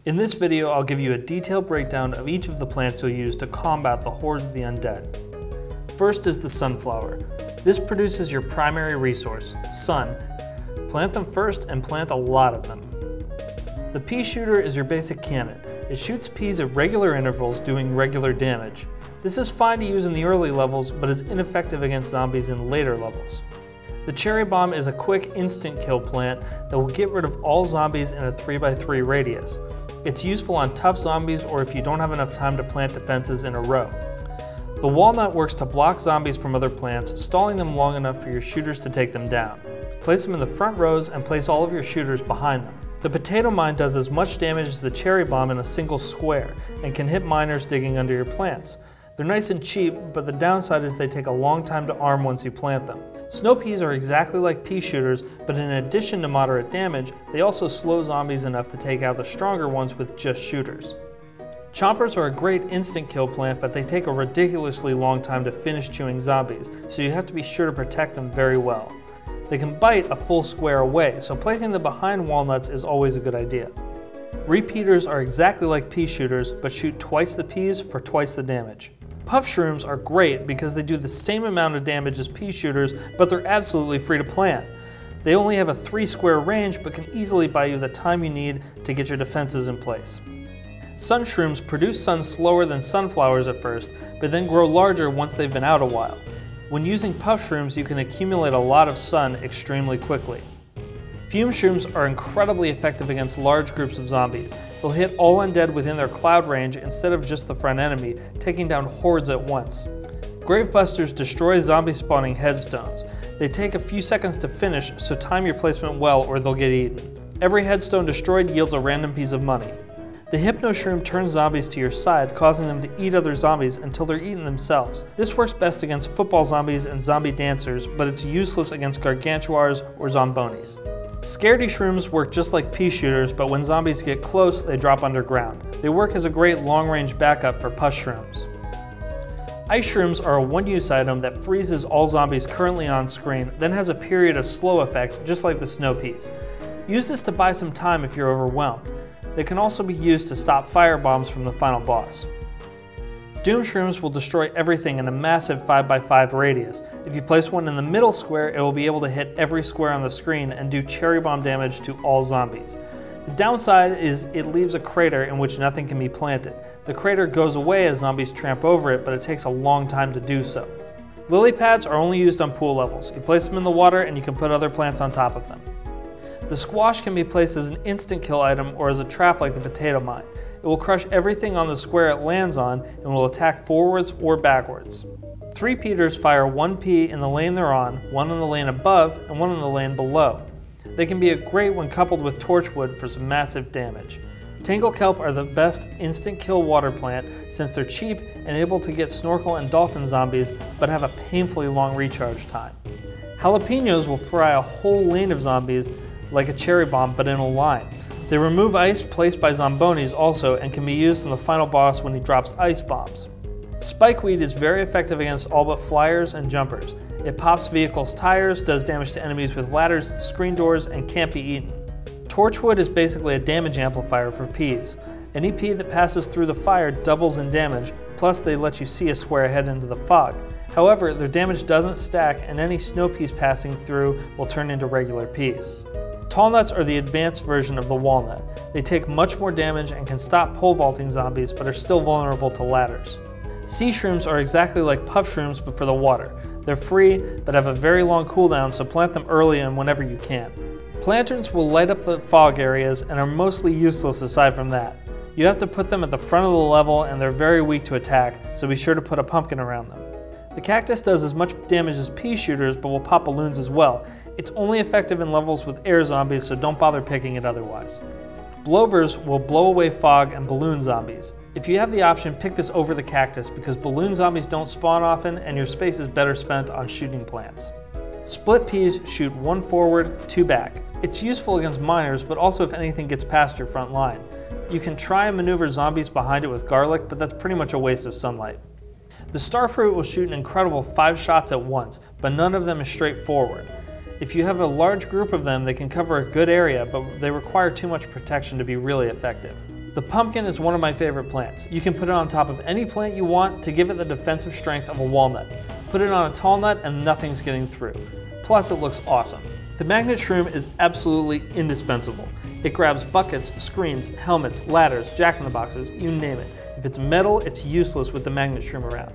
In this video, I'll give you a detailed breakdown of each of the plants you'll use to combat the hordes of the undead. First is the sunflower. This produces your primary resource, sun. Plant them first and plant a lot of them. The pea shooter is your basic cannon. It shoots peas at regular intervals, doing regular damage. This is fine to use in the early levels, but is ineffective against zombies in later levels. The cherry bomb is a quick instant kill plant that will get rid of all zombies in a 3x3 radius. It's useful on tough zombies or if you don't have enough time to plant defenses in a row. The walnut works to block zombies from other plants, stalling them long enough for your shooters to take them down. Place them in the front rows and place all of your shooters behind them. The potato mine does as much damage as the cherry bomb in a single square and can hit miners digging under your plants. They're nice and cheap, but the downside is they take a long time to arm once you plant them. Snow peas are exactly like pea shooters, but in addition to moderate damage, they also slow zombies enough to take out the stronger ones with just shooters. Chompers are a great instant kill plant, but they take a ridiculously long time to finish chewing zombies, so you have to be sure to protect them very well. They can bite a full square away, so placing them behind walnuts is always a good idea. Repeaters are exactly like pea shooters, but shoot twice the peas for twice the damage. Puff shrooms are great because they do the same amount of damage as pea shooters, but they're absolutely free to plant. They only have a 3 square range, but can easily buy you the time you need to get your defenses in place. Sun shrooms produce sun slower than sunflowers at first, but then grow larger once they've been out a while. When using puff shrooms, you can accumulate a lot of sun extremely quickly. Fume shrooms are incredibly effective against large groups of zombies. They'll hit all undead within their cloud range instead of just the front enemy, taking down hordes at once. Gravebusters destroy zombie spawning headstones. They take a few seconds to finish, so time your placement well or they'll get eaten. Every headstone destroyed yields a random piece of money. The Hypno Shroom turns zombies to your side, causing them to eat other zombies until they're eaten themselves. This works best against football zombies and zombie dancers, but it's useless against gargantuars or zombonis. Scaredy Shrooms work just like pea shooters, but when zombies get close, they drop underground. They work as a great long-range backup for Push Shrooms. Ice Shrooms are a one-use item that freezes all zombies currently on screen, then has a period of slow effect, just like the Snow Peas. Use this to buy some time if you're overwhelmed. They can also be used to stop fire bombs from the final boss. Doom Shrooms will destroy everything in a massive 5x5 radius. If you place one in the middle square, it will be able to hit every square on the screen and do cherry bomb damage to all zombies. The downside is it leaves a crater in which nothing can be planted. The crater goes away as zombies tramp over it, but it takes a long time to do so. Lily pads are only used on pool levels. You place them in the water and you can put other plants on top of them. The squash can be placed as an instant kill item or as a trap like the potato mine. It will crush everything on the square it lands on and will attack forwards or backwards. Three-peaters fire one pea in the lane they're on, one in the lane above, and one in the lane below. They can be great when coupled with torchwood for some massive damage. Tangle kelp are the best instant kill water plant since they're cheap and able to get snorkel and dolphin zombies but have a painfully long recharge time. Jalapenos will fry a whole lane of zombies like a cherry bomb but in a line. They remove ice placed by zombonis also and can be used on the final boss when he drops ice bombs. Spikeweed is very effective against all but flyers and jumpers. It pops vehicles' tires, does damage to enemies with ladders and screen doors, and can't be eaten. Torchwood is basically a damage amplifier for peas. Any pea that passes through the fire doubles in damage, plus they let you see a square ahead into the fog. However, their damage doesn't stack and any snow peas passing through will turn into regular peas. Tall nuts are the advanced version of the walnut. They take much more damage and can stop pole vaulting zombies, but are still vulnerable to ladders. Sea shrooms are exactly like puff shrooms, but for the water. They're free, but have a very long cooldown, so plant them early and whenever you can. Planterns will light up the fog areas and are mostly useless aside from that. You have to put them at the front of the level and they're very weak to attack, so be sure to put a pumpkin around them. The cactus does as much damage as pea shooters, but will pop balloons as well. It's only effective in levels with air zombies, so don't bother picking it otherwise. Blowers will blow away fog and balloon zombies. If you have the option, pick this over the cactus because balloon zombies don't spawn often and your space is better spent on shooting plants. Split peas shoot 1 forward, 2 back. It's useful against miners, but also if anything gets past your front line. You can try and maneuver zombies behind it with garlic, but that's pretty much a waste of sunlight. The starfruit will shoot an incredible 5 shots at once, but none of them is straightforward. If you have a large group of them, they can cover a good area, but they require too much protection to be really effective. The pumpkin is one of my favorite plants. You can put it on top of any plant you want to give it the defensive strength of a walnut. Put it on a tall nut and nothing's getting through. Plus it looks awesome. The magnet shroom is absolutely indispensable. It grabs buckets, screens, helmets, ladders, jack-in-the-boxes, you name it. If it's metal, it's useless with the magnet shroom around.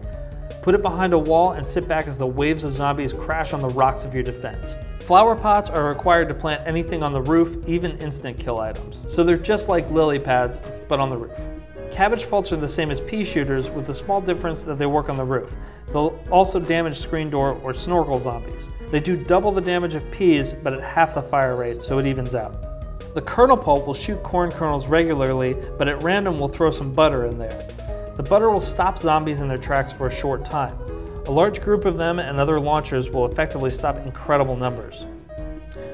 Put it behind a wall and sit back as the waves of zombies crash on the rocks of your defense. Flower pots are required to plant anything on the roof, even instant kill items. So they're just like lily pads, but on the roof. Cabbage pults are the same as pea shooters with the small difference that they work on the roof. They'll also damage screen door or snorkel zombies. They do double the damage of peas, but at half the fire rate, so it evens out. The kernel pult will shoot corn kernels regularly, but at random will throw some butter in there. The butter will stop zombies in their tracks for a short time. A large group of them and other launchers will effectively stop incredible numbers.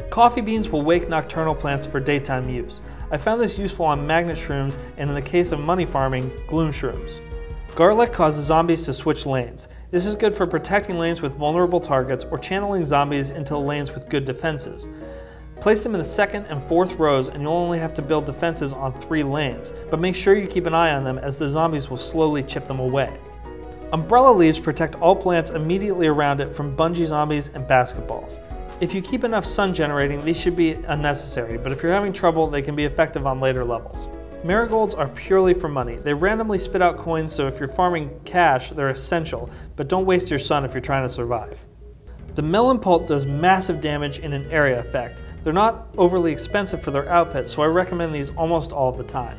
Coffee beans will wake nocturnal plants for daytime use. I found this useful on magnet shrooms and in the case of money farming, gloom shrooms. Garlic causes zombies to switch lanes. This is good for protecting lanes with vulnerable targets or channeling zombies into lanes with good defenses. Place them in the second and fourth rows and you'll only have to build defenses on 3 lanes, but make sure you keep an eye on them as the zombies will slowly chip them away. Umbrella leaves protect all plants immediately around it from bungee zombies and basketballs. If you keep enough sun generating, these should be unnecessary, but if you're having trouble, they can be effective on later levels. Marigolds are purely for money. They randomly spit out coins, so if you're farming cash, they're essential, but don't waste your sun if you're trying to survive. The melon pult does massive damage in an area effect. They're not overly expensive for their output, so I recommend these almost all the time.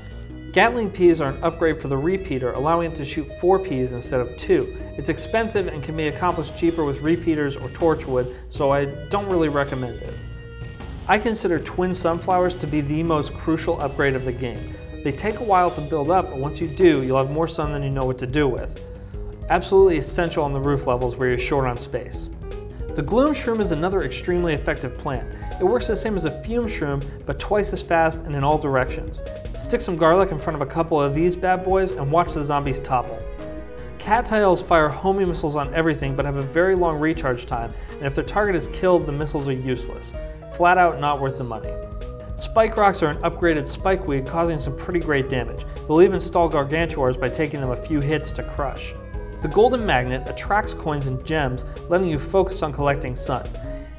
Gatling peas are an upgrade for the repeater, allowing it to shoot 4 peas instead of 2. It's expensive and can be accomplished cheaper with repeaters or torchwood, so I don't really recommend it. I consider twin sunflowers to be the most crucial upgrade of the game. They take a while to build up, but once you do, you'll have more sun than you know what to do with. Absolutely essential on the roof levels where you're short on space. The gloom shroom is another extremely effective plant. It works the same as a fume shroom, but twice as fast and in all directions. Stick some garlic in front of a couple of these bad boys and watch the zombies topple. Cattails fire homing missiles on everything but have a very long recharge time, and if their target is killed, the missiles are useless. Flat out not worth the money. Spike rocks are an upgraded spikeweed causing some pretty great damage. They'll even stall gargantuars by taking them a few hits to crush. The golden magnet attracts coins and gems, letting you focus on collecting sun.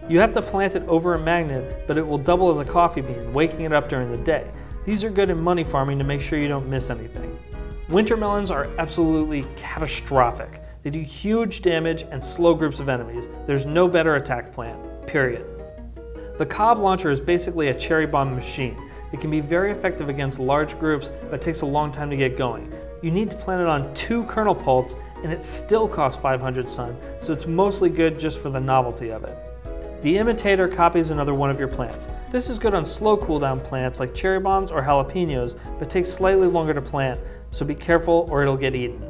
You have to plant it over a magnet, but it will double as a coffee bean, waking it up during the day. These are good in money farming to make sure you don't miss anything. Winter melons are absolutely catastrophic. They do huge damage and slow groups of enemies. There's no better attack plant, period. The cob launcher is basically a cherry bomb machine. It can be very effective against large groups, but takes a long time to get going. You need to plant it on 2 kernel pults, and it still costs 500 sun, so it's mostly good just for the novelty of it. The imitator copies another one of your plants. This is good on slow cooldown plants like cherry bombs or jalapenos, but takes slightly longer to plant, so be careful or it'll get eaten.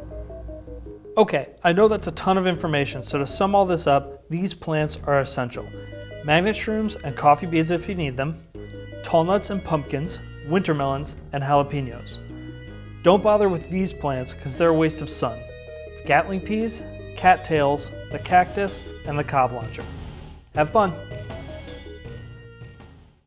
Okay, I know that's a ton of information, so to sum all this up, these plants are essential. Magnet shrooms and coffee beans if you need them, tall nuts and pumpkins, winter melons, and jalapenos. Don't bother with these plants because they're a waste of sun. Gatling peas, cattails, the cactus, and the cob launcher. Have fun!